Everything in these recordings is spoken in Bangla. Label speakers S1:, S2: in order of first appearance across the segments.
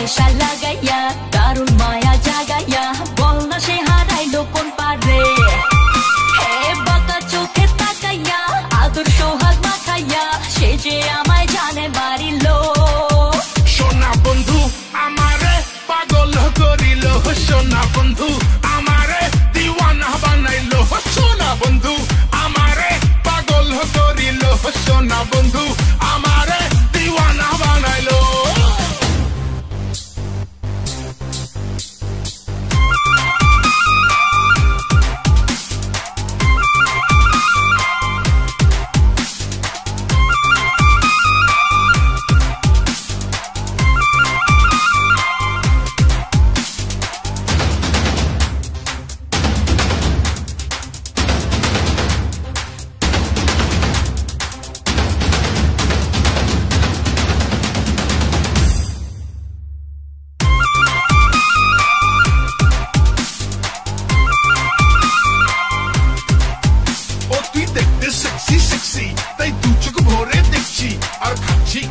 S1: নেশা লাগাইয়া দারুণ মায়া জাগাইয়া বল না সে হারাইলো কোন পারে হে বাঁকা চোখে তাকাইয়া আদর সোহাগ মাখাইয়া সে যে আমায় জানে বাড়িলো
S2: সোনা বন্ধু আমারে পাগল করিল সোনা বন্ধু আমারে দিওয়ানা বানাইলো সোনা বন্ধু আমারে পাগল করিল সোনা বন্ধু আমারে দিওয়ানা বানাইলো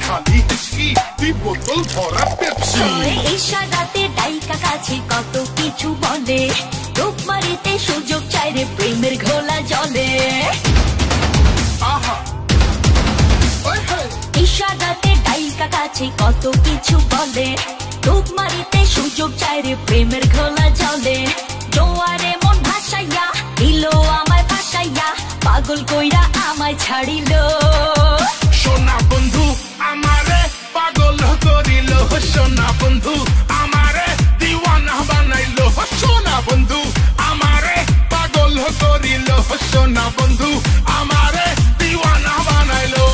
S2: খালি হিচকি তুই বোতল ভরা পেপসি
S1: ইশারাতে ডাইকা কাছে কত কিছু বলে রূপ মারিতে সুযোগ চাই রে প্রেমের ঘোলা জলে
S2: আহা
S1: ইশারাতে ডাইকা কাছে কত কিছু বলে রূপ মারিতে সুযোগ চাই রে প্রেমের ঘোলা জলে জোয়ারে মন ভাসাইয়া দিল আমায় ভাসাইয়া পাগল কইরা আমায় ছাড়িল
S2: সোনা বন্ধু আমারে পাগল করিল সোনা বন্ধু আমারে দিওয়ানা বানাইলো সোনা বন্ধু আমারে পাগল করিল সোনা বন্ধু আমারে দিওয়ানা বানাইলো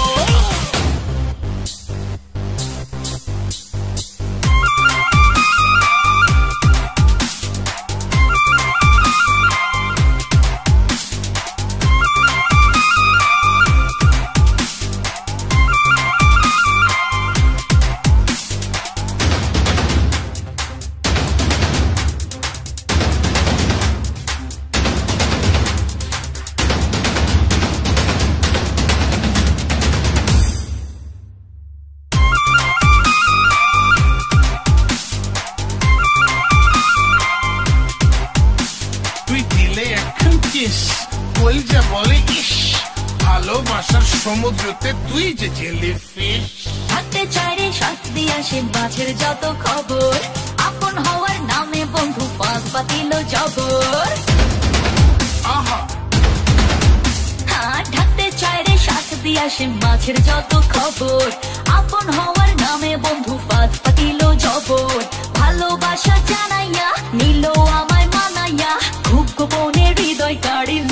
S2: বলছে বলে ইস ভালোবাসার সমুদ্রতে তুই যে জেলিফিশ
S1: থাকতে চাইরে সাথ দিয়া সে মাছের যত খবর আপন হওয়ার নামে বন্ধু পাক পাতিল জবর
S2: আহা
S1: হ্যাঁ ঢাকতে চাইরে সাথ দিয়া সে মাছের যত খবর আপন হওয়ার নামে বন্ধু পাক পাতিল জবর ভালোবাসা জানাইয়া নিল আমায় মানাইয়া খুব গোপনে হৃদয় কাড়িল